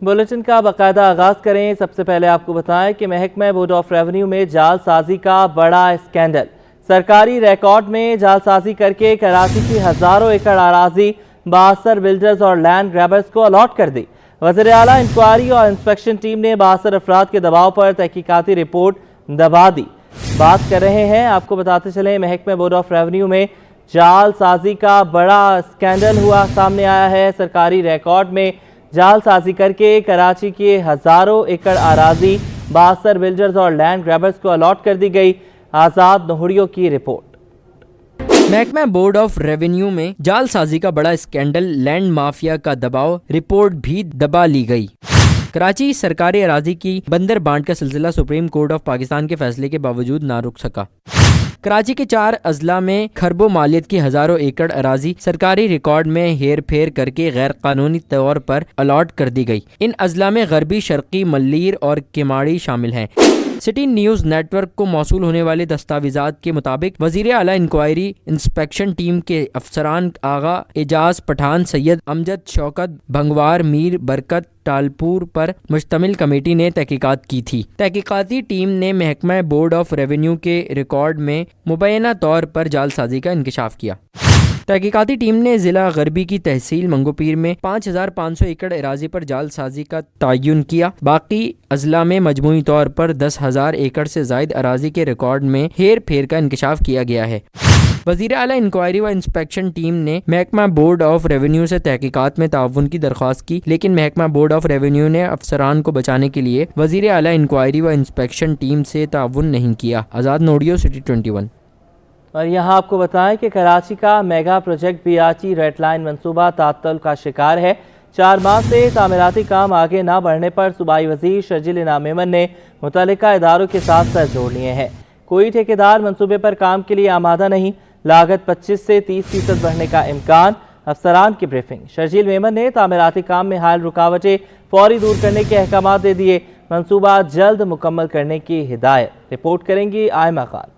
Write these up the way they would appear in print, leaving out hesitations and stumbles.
Bulletin का बाकायदा आगाज करें। सबसे पहले आपको बताएं कि महकमा बोर्ड ऑफ रेवेन्यू में जालसाजी का बड़ा स्कैंडल। सरकारी रिकॉर्ड में जालसाजी करके कराची की हजारों एकड़ अराजी 72 बिल्डर्स और लैंड ग्रैबर्स को अलॉट कर दी। वज़ीर आला इंक्वायरी और इंस्पेक्शन टीम ने 72 अफराद के दबाव पर तहकीकाती रिपोर्ट दबा दी। बात कर रहे हैं, आपको बताते चलें, महकमा बोर्ड ऑफ रेवेन्यू में जालसाजी का बड़ा स्कैंडल हुआ सामने आया है। सरकारी रिकॉर्ड में जालसाजी करके कराची के हजारों एकड़ अराजी 72 बिल्डर्स और लैंड ग्रैबर्स को अलॉट कर दी गई। आजाद नोहड़ियों की रिपोर्ट। महकमा बोर्ड ऑफ रेवेन्यू में जालसाजी का बड़ा स्कैंडल, लैंड माफिया का दबाव, रिपोर्ट भी दबा ली गई। कराची सरकारी अराजी की बंदर बांट का सिलसिला सुप्रीम कोर्ट ऑफ पाकिस्तान के फैसले के बावजूद ना रुक सका। कराची के 4 अजला में खरबों मालियत की हजारों एकड़ अराजी सरकारी रिकॉर्ड में हेर फेर करके गैर कानूनी तौर पर अलॉट कर दी गई। इन अजला में गरबी, शर्की, मल्लीर और किमाड़ी शामिल हैं। सिटी न्यूज़ नेटवर्क को मौसूल होने वाले दस्तावेजात के मुताबिक वज़ीर आला इंक्वायरी इंस्पेक्शन टीम के अफसरान आगा एजाज पठान, सैयद अमजद, शौकत भंगवार, मीर बरकत टालपुर पर मुश्तमिल कमेटी ने तहकीकात की थी। तहकीकाती टीम ने महकमा बोर्ड ऑफ रेवेन्यू के रिकॉर्ड में मुबैना तौर पर जालसाजी का इंकशाफ किया। तहकीकाती टीम ने ज़िला गरबी की तहसील मंगोपीर में 5500 एकड़ अराजी पर जालसाजी का तयन किया। बाकी अजला में मजमूई तौर पर 10,000 एकड़ से ज़ायद अराजी के रिकॉर्ड में हेर फेर का इंकशाफ किया गया है। वज़ीर आला इंक्वायरी व इंस्पेक्शन टीम ने महकमा बोर्ड ऑफ रेवेन्यू से तहकीकात में ताउन की दरख्वास्त की, लेकिन महकमा बोर्ड ऑफ रेवेन्यू ने अफसरान को बचाने के लिए वज़ीर आला इंक्वायरी व इंस्पेक्शन टीम से ताउन नहीं किया। आज़ाद नोडियो, सिटी 21। और यहाँ आपको बताएं कि कराची का mega project BRT red line मंसूबा ताअत्तुल का शिकार है। 4 माह से तामीराती काम आगे ना बढ़ने पर सूबाई वज़ीर शर्जील इनाम मेमन ने मुतल्लिका इदारों के साथ सर जोड़ लिए हैं। कोई ठेकेदार मंसूबे पर काम के लिए आमादा नहीं। लागत 25 से 30% बढ़ने का इम्कान। अफसरान की ब्रीफिंग। शर्जील मेमन ने तामीराती काम में हाल रुकावटें फौरी दूर करने के अहकाम दे दिए। मंसूबा जल्द मुकम्मल करने की हिदायत। रिपोर्ट करेंगी Aima Khan.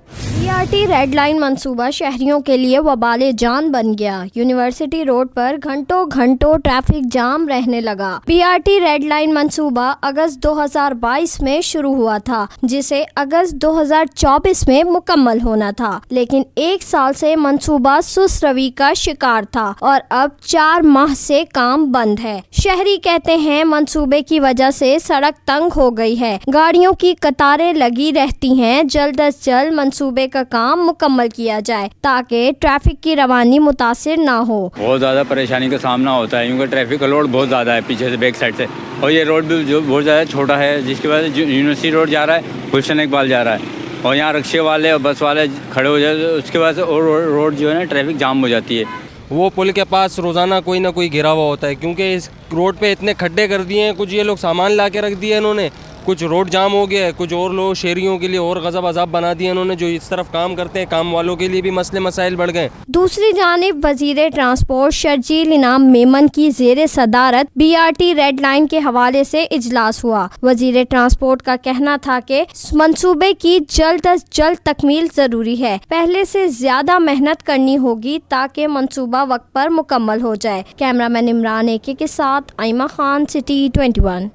BRT red line मंसूबा शहरियों के लिए वबाले जान बन गया। यूनिवर्सिटी रोड पर घंटों ट्रैफिक जाम रहने लगा। बीआरटी रेड लाइन मंसूबा अगस्त 2022 में शुरू हुआ था, जिसे अगस्त 2024 में मुकम्मल होना था, लेकिन 1 साल से मंसूबा सुस्त रवि का शिकार था और अब 4 माह से काम बंद है। शहरी कहते हैं मंसूबे की वजह से सड़क तंग हो गई है, गाड़ियों की कतारें लगी रहती हैं। जल्द अज जल्द मंसूबे का काम मुकम्मल किया जाए ताकि ट्रैफिक की रवानी मुतासिर ना हो। बहुत ज़्यादा परेशानी का सामना होता है क्योंकि ट्रैफिक का लोड बहुत ज़्यादा है पीछे से, बैक साइड से, और ये रोड भी जो बहुत ज़्यादा छोटा है, जिसकी वजह से यूनिवर्सिटी रोड जा रहा है, गुलशन इकबाल जा रहा है, और यहाँ रिक्शे वाले और बस वाले खड़े हो जाते, उसकी वजह से और रोड जो है ना ट्रैफिक जाम हो जाती है। वो पुल के पास रोज़ाना कोई ना कोई घिरा हुआ होता है क्योंकि इस रोड पे इतने खड्डे कर दिए हैं। कुछ ये लोग सामान ला के रख दिए इन्होंने, कुछ रोड जाम हो गया है, कुछ और लोग शहरियों के लिए और गज़ब अज़ाब बना दिए इन्होंने, जो इस तरफ काम करते हैं, काम वालों के लिए भी मसले मसाइल बढ़ गए। दूसरी जानिब वज़ीर ट्रांसपोर्ट शर्जील इनाम मेमन की ज़ेरे सदारत बीआरटी रेड लाइन के हवाले से इजलास हुआ। वज़ीर ट्रांसपोर्ट का कहना था कि मंसूबे की जल्द अज जल्द तकमील ज़रूरी है। पहले से ज़्यादा मेहनत करनी होगी ताकि मंसूबा वक्त पर मुकम्मल हो जाए। कैमरामैन इमरान एके के साथ आयमा खान, सिटी 21।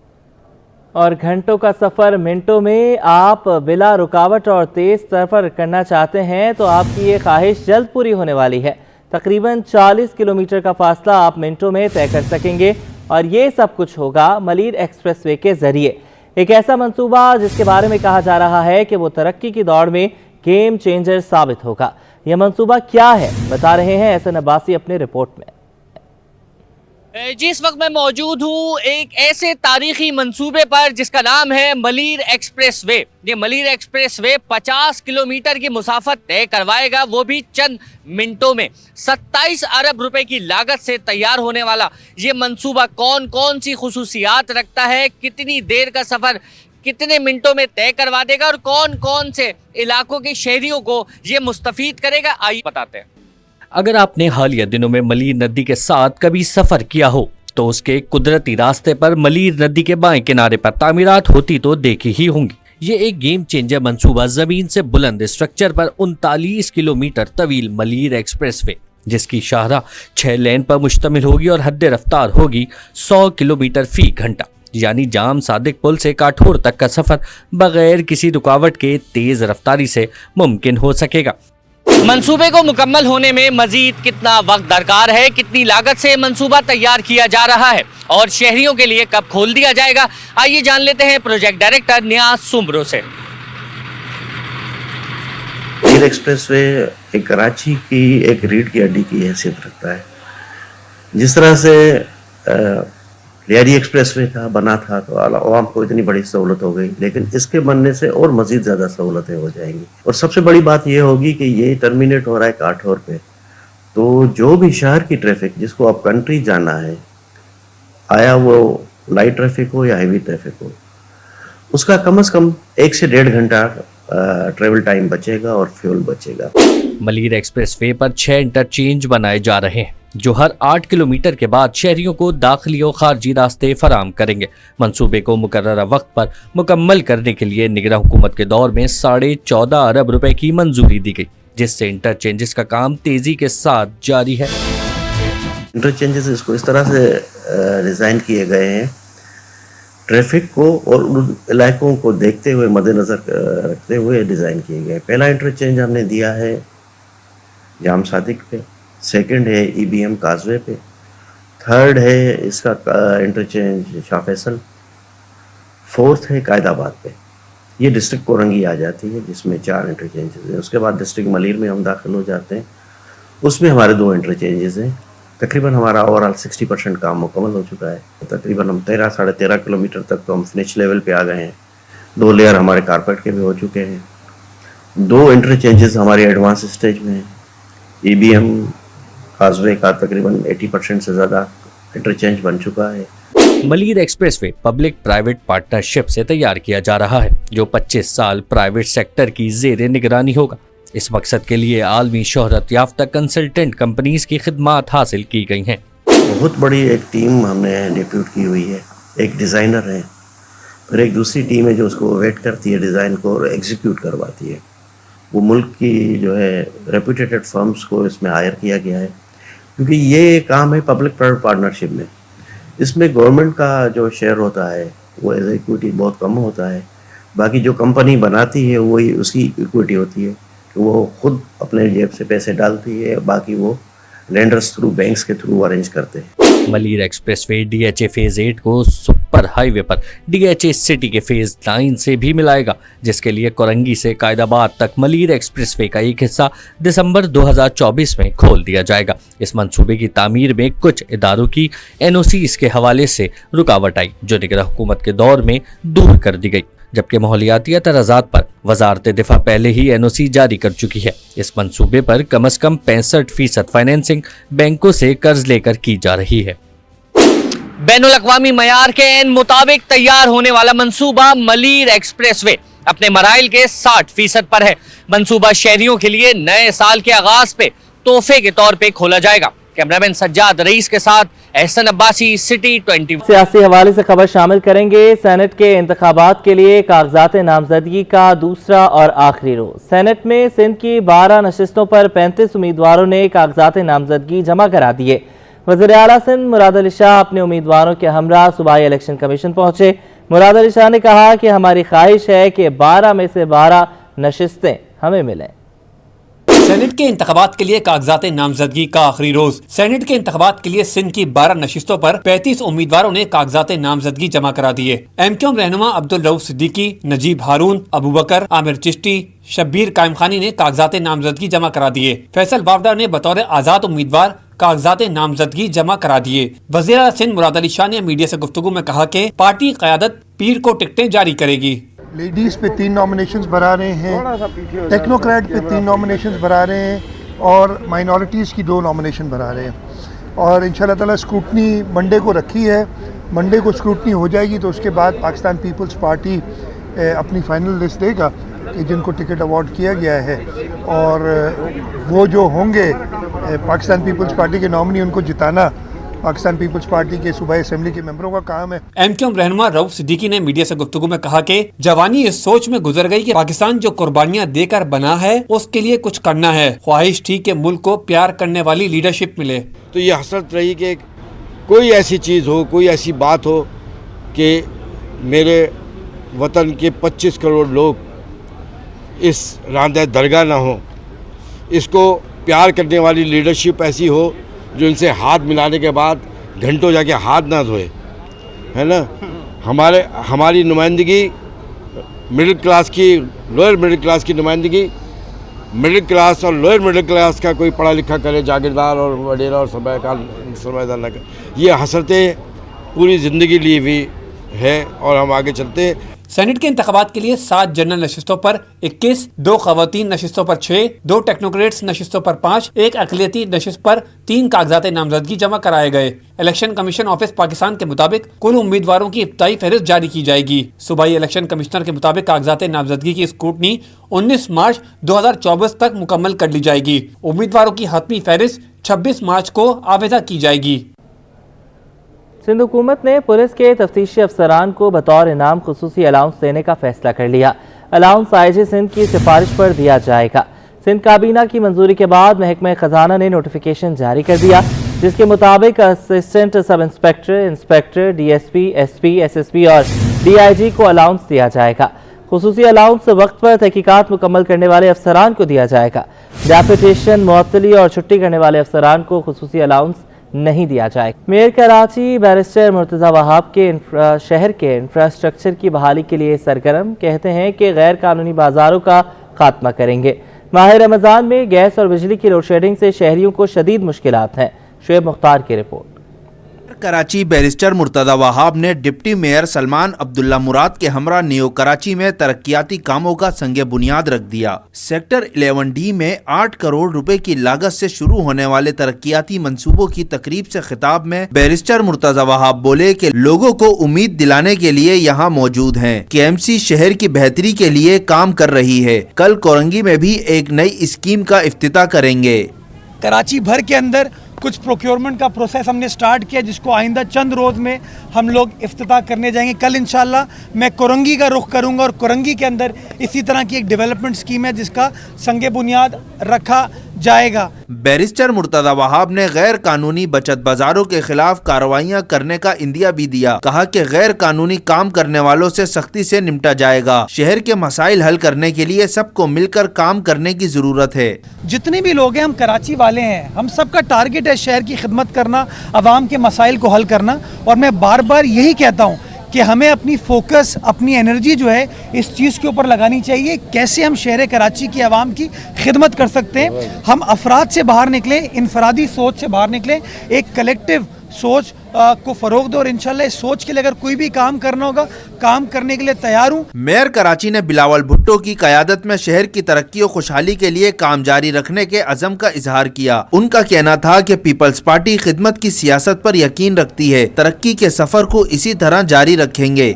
और घंटों का सफ़र मिनटों में। आप बिला रुकावट और तेज़ सफ़र करना चाहते हैं तो आपकी ये ख्वाहिश जल्द पूरी होने वाली है। तकरीबन 40 किलोमीटर का फासला आप मिनटों में तय कर सकेंगे और ये सब कुछ होगा मलीर एक्सप्रेसवे के ज़रिए। एक ऐसा मंसूबा जिसके बारे में कहा जा रहा है कि वो तरक्की की दौड़ में गेम चेंजर साबित होगा। यह मंसूबा क्या है, बता रहे हैं एहसन अब्बासी अपने रिपोर्ट में। जिस वक्त मैं मौजूद हूँ एक ऐसे तारीखी मंसूबे पर जिसका नाम है मलीर एक्सप्रेसवे। ये मलीर एक्सप्रेसवे 50 किलोमीटर की मुसाफत तय करवाएगा, वो भी चंद मिनटों में। 27 अरब रुपए की लागत से तैयार होने वाला ये मंसूबा कौन कौन सी खुसूसियात रखता है, कितनी देर का सफ़र कितने मिनटों में तय करवा देगा और कौन कौन से इलाकों के शहरियों को ये मुस्तफीद करेगा, आइए बताते हैं। अगर आपने हालिया दिनों में मलीर नदी के साथ कभी सफर किया हो तो उसके कुदरती रास्ते पर मलीर नदी के बाएं किनारे पर तामीरात होती तो देखी ही होंगी। ये एक गेम चेंजर मंसूबा जमीन से बुलंद स्ट्रक्चर पर 39 किलोमीटर तवील मलीर एक्सप्रेसवे جس کی شاہراہ 6 لین پر مشتمل ہوگی اور حد رفتار ہوگی 100 کلومیٹر فی گھنٹہ، یعنی جام صادق پل سے کاٹھور تک کا سفر بغیر کسی رکاوٹ کے تیز رفتاری سے ممکن ہو سکے گا۔ منصوبے کو مکمل ہونے میں مزید کتنا وقت درکار ہے، کتنی لاگت سے منصوبہ تیار کیا جا رہا ہے اور شہریوں کے لیے کب کھول دیا جائے گا، آئیے جان لیتے ہیں پروجیکٹ ڈائریکٹر نیاز سمبرو سے۔ ملیر ایکسپریس وے ایک کراچی کی ایک ریڑھ کی ہڈی کی حیثیت رکھتا ہے۔ جس طرح سے لیاری ایکسپریس وے بنا تھا تو عوام کو اتنی بڑی سہولت ہو گئی، لیکن اس کے بننے سے اور مزید زیادہ سہولتیں ہو جائیں گی، اور سب سے بڑی بات یہ ہوگی کہ یہ ٹرمینیٹ ہو رہا ہے کاٹھور پہ، تو جو بھی شہر کی ٹریفک جس کو اب کنٹری جانا ہے، آیا وہ لائٹ ٹریفک ہو یا ہیوی ٹریفک ہو، اس کا کم از کم 1 سے 1.5 گھنٹہ ٹریول ٹائم بچے گا اور فیول بچے گا۔ ملیر ایکسپریس وے پر 6 انٹرچینج بنائے جا رہے ہیں جو ہر 8 کلومیٹر کے بعد شہریوں کو داخلی اور خارجی راستے فراہم کریں گے۔ منصوبے کو مقررہ وقت پر مکمل کرنے کے لیے نگراں حکومت کے دور میں 14.5 ارب روپے کی منظوری دی گئی، جس سے انٹرچینجز کا کام تیزی کے ساتھ جاری ہے۔ انٹرچینجز اس کو اس طرح سے ڈیزائن کیے گئے ہیں، ٹریفک کو اور ان علاقوں کو دیکھتے ہوئے مد نظر رکھتے ہوئے ڈیزائن کیے گئے۔ پہلا انٹرچینج ہم نے دیا ہے جام صادق پہ، سیکنڈ ہے EBM کازوے پہ، تھرڈ ہے اس کا انٹرچینج شاہ فیصل، فورتھ ہے قائد آباد پہ۔ یہ ڈسٹرکٹ کورنگی آ جاتی ہے جس میں 4 انٹرچینجز ہیں۔ اس کے بعد ڈسٹرکٹ ملیر میں ہم داخل ہو جاتے ہیں، اس میں ہمارے 2 انٹرچینجز ہیں۔ تقریباً ہمارا اوورآل 60% کام مکمل ہو چکا ہے۔ تقریباً ہم 13-13.5 کلومیٹر تک تو ہم فنش لیول پہ آ گئے ہیں۔ 2 لیئر ہمارے کارپیٹ کے بھی ہو چکے ہیں۔ 2 انٹرچینجز ہماری ایڈوانس اسٹیج میں ہیں۔ EBM کازوے کا تقریباً 80% سے زیادہ انٹرچینج بن چکا ہے۔ Malir express way public private partnership سے تیار کیا جا رہا ہے جو 25 سال پرائیویٹ سیکٹر کی زیر نگرانی ہوگا۔ اس مقصد کے لیے عالمی شہرت یافتہ کنسلٹنٹ کمپنیز کی خدمات حاصل کی گئی ہیں۔ بہت بڑی ایک ٹیم ہم نے ڈیپیوٹ کی ہوئی ہے، ایک ڈیزائنر ہے، پھر ایک دوسری ٹیم ہے جو اس کو ویٹ کرتی ہے ڈیزائن کو اور ایگزیکیوٹ کرواتی ہے۔ وہ ملک کی جو ہے ریپوٹیڈ فرمز کو اس میں ہائر کیا گیا ہے، کیونکہ یہ کام ہے پبلک پرائیویٹ پارٹنرشپ میں۔ اس میں گورنمنٹ کا جو شیئر ہوتا ہے وہ ایز ایکویٹی بہت کم ہوتا ہے، باقی جو کمپنی بناتی ہے وہی اس کی ایکویٹی ہوتی ہے، وہ خود اپنے جیب سے پیسے ڈالتی ہے، باقی وہ لینڈرز تھرو بینکس کے تھرو ارینج کرتے ہیں۔ Malir express way DHA phase 8 کو سپر ہائی وے پر DHA سٹی کے فیز 9 سے بھی ملائے گا، جس کے لیے کورنگی سے قائد آباد تک ملیر ایکسپریس وے کا ایک حصہ دسمبر 2024 میں کھول دیا جائے گا۔ اس منصوبے کی تعمیر میں کچھ اداروں کی NOCs کے حوالے سے رکاوٹ آئی جو نگراں حکومت کے دور میں دور کر دی گئی، جبکہ ماحولیاتی اعتراضات پر وزارت دفاع پہلے ہی NOC جاری کر چکی ہے۔ اس منصوبے پر کم از کم 65% فائنینسنگ بینکوں سے قرض لے کر کی جا رہی ہے۔ بین الاقوامی معیار کے مطابق تیار ہونے والا منصوبہ ملیر ایکسپریس وے اپنے مراحل کے 60% پر ہے۔ منصوبہ شہریوں کے لیے نئے سال کے آغاز پہ تحفے کے طور پہ کھولا جائے گا۔ کیمرامین سجاد رئیس کے ساتھ احسن عباسی، سٹی 20۔ سیاسی حوالے سے خبر شامل کریں گے۔ سینٹ کے انتخابات کے لیے کاغذات نامزدگی کا دوسرا اور آخری روز۔ سینٹ میں سندھ کی 12 نشستوں پر 35 امیدواروں نے کاغذات نامزدگی جمع کرا دیے۔ وزیر اعلیٰ سندھ مراد علی شاہ اپنے امیدواروں کے ہمراہ صوبائی الیکشن کمیشن پہنچے۔ مراد علی شاہ نے کہا کہ ہماری خواہش ہے کہ 12 میں سے 12 نشستیں ہمیں ملیں۔ سینٹ کے انتخابات کے لیے کاغذات نامزدگی کا آخری روز۔ سینٹ کے انتخابات کے لیے سندھ کی 12 نشستوں پر 35 امیدواروں نے کاغذات نامزدگی جمع کرا دیے۔ MQM رہنما عبدالرؤف صدیقی، نجیب ہارون، ابوبکر، عامر چشتی، شبیر قائم خانی نے کاغذات نامزدگی جمع کرا دیے۔ فیصل وافدہ نے بطور آزاد امیدوار کاغذات نامزدگی جمع کرا دیے۔ وزیر اعلیٰ سندھ مراد علی شاہ نے میڈیا سے گفتگو میں کہا کہ پارٹی قیادت پیر کو ٹکٹیں جاری کرے گی۔ لیڈیز پہ 3 نامینیشنز بھرا رہے ہیں، ٹیکنوکریٹ پہ 3 نامینیشنز بھرا رہے ہیں اور مائنورٹیز کی 2 نامینیشن بھرا رہے ہیں، اور انشاءاللہ تعالیٰ اسکروٹنی منڈے کو رکھی ہے۔ منڈے کو اسکروٹنی ہو جائے گی تو اس کے بعد پاکستان پیپلز پارٹی اپنی فائنل لسٹ دے گا کہ جن کو ٹکٹ اوارڈ کیا گیا ہے، اور وہ جو ہوں گے پاکستان پیپلز پارٹی کے نامنی ان کو جتانا पाकिस्तान पीपल्स पार्टी के सूबाई असेंबली के मेंबरों का काम है। एमक्यूएम रहनुमा रऊफ सिद्दीकी ने मीडिया से गुफ्तगू में कहा कि जवानी इस सोच में गुजर गई कि पाकिस्तान जो कुर्बानियां देकर बना है उसके लिए कुछ करना है। ख्वाहिश थी कि मुल्क को प्यार करने वाली लीडरशिप मिले। तो ये हसरत रही कि कोई ऐसी चीज़ हो, कोई ऐसी बात हो कि मेरे वतन के 25 करोड़ लोग इस रांदे दरगाह ना हो, इसको प्यार करने वाली लीडरशिप ऐसी हो जो इनसे हाथ मिलाने के बाद घंटों जाके हाथ ना धोए, है ना। हमारी नुमाइंदगी मिडिल क्लास की, लोअर मिडिल क्लास की नुमाइंदगी, मिडिल क्लास और लोअर मिडिल क्लास का कोई पढ़ा लिखा करे, जागीरदार और वडेरा और सरमायादार न करे। ये हसरतें पूरी ज़िंदगी ली हुई है और हम आगे चलते हैं। सेनेट के इंतखाबात के लिए 7 जनरल नशिस्तों पर 21, 2 खवातीन नशिस्तों पर 6, 2 टेक्नोक्रेट्स नशिस्तों पर 5, 1 अक़लियती नशिस्त पर 3 कागजात नामजदगी जमा कराए गए। इलेक्शन कमीशन ऑफिस पाकिस्तान के मुताबिक कुल उम्मीदवारों की इब्तदाई फहरिस्त जारी की जाएगी। सूबाई इलेक्शन कमिश्नर के मुताबिक कागजात नामजदगी की स्क्रूटनी 19 मार्च 2024 तक मुकम्मल कर ली जाएगी। उम्मीदवारों की हतमी फहरिस्त 26 मार्च को आवेदा की जाएगी। सिंध हुकूमत ने पुलिस के तफ्तीशी अफसरान को बतौर इनाम खुसूसी अलाउंस देने का फैसला कर लिया। अलाउंस आईजी सिंध की सिफारिश पर दिया जाएगा। सिंध काबीना की मंजूरी के बाद महकमा खजाना ने नोटिफिकेशन जारी कर दिया, जिसके मुताबिक assistant sub inspector, inspector, DSP, SP, SSP और डीआईजी को अलाउंस दिया जाएगा। खुसूसी अलाउंस वक्त पर तहकीकात मुकम्मल करने वाले अफसरान को दिया जाएगा। डेपुटेशन, मुअत्तली और छुट्टी करने वाले अफसरान को खुसूसी अलाउंस नहीं दिया जाएगा। मेयर कराची बैरिस्टर मुर्तज़ा वहाब के शहर के इंफ्रास्ट्रक्चर की बहाली के लिए सरगर्म, कहते हैं कि गैर कानूनी बाजारों का खात्मा करेंगे। माह रमज़ान में गैस और बिजली की लोड शेडिंग से शहरियों को शदीद मुश्किलात हैं। शुएब मुख्तार की रिपोर्ट। कराची बैरिस्टर मुर्तज़ा वहाब ने डिप्टी मेयर सलमान अब्दुल्ला मुराद के हमरा न्यू कराची में तरक्याती कामों का संगे बुनियाद रख दिया। सेक्टर 11D में 8 करोड़ रुपए की लागत से शुरू होने वाले तरक्याती मंसूबों की तकरीब से खिताब में बैरिस्टर मुर्तज़ा वहाब बोले कि लोगों को उम्मीद दिलाने के लिए यहाँ मौजूद हैं। KMC शहर की बेहतरी के लिए काम कर रही है। कल कोरंगी में भी एक नई स्कीम का इफ्तिताह करेंगे। कराची भर के अंदर कुछ प्रोक्योरमेंट का प्रोसेस हमने स्टार्ट किया, जिसको आइंदा चंद रोज़ में हम लोग इफ्तिताह करने जाएंगे। कल इंशाल्लाह मैं कोरंगी का रुख करूंगा और कोरंगी के अंदर इसी तरह की एक डेवलपमेंट स्कीम है जिसका संगे बुनियाद रखा जाएगा। बैरिस्टर मुर्तज़ा वहाब ने गैर कानूनी बचत बाजारों के खिलाफ कार्रवाइयां करने का इंदिया भी दिया। कहा कि गैर कानूनी काम करने वालों से सख्ती से निपटा जाएगा। शहर के मसाइल हल करने के लिए सबको मिलकर काम करने की जरूरत है। जितने भी लोग हैं, हम कराची वाले हैं, हम सबका टारगेट है शहर की खिदमत करना, आवाम के मसाइल को हल करना। और मैं बार बार यही कहता हूँ कि हमें अपनी फोकस, अपनी एनर्जी जो है इस चीज़ के ऊपर लगानी चाहिए, कैसे हम शहर कराची की आवाम की खिदमत कर सकते हैं। हम अफराद से बाहर निकलें, इनफरादी सोच से बाहर निकलें, एक कलेक्टिव सोच को फरोग दो और इंशाल्लाह इस सोच के लिए अगर कोई भी काम करना होगा, काम करने के लिए तैयार हूँ। मेयर कराची ने बिलावल भुट्टो की क़यादत में शहर की तरक्की और खुशहाली के लिए काम जारी रखने के अज़म का इजहार किया। उनका कहना था कि पीपल्स पार्टी खिदमत की सियासत पर यकीन रखती है, तरक्की के सफर को इसी तरह जारी रखेंगे।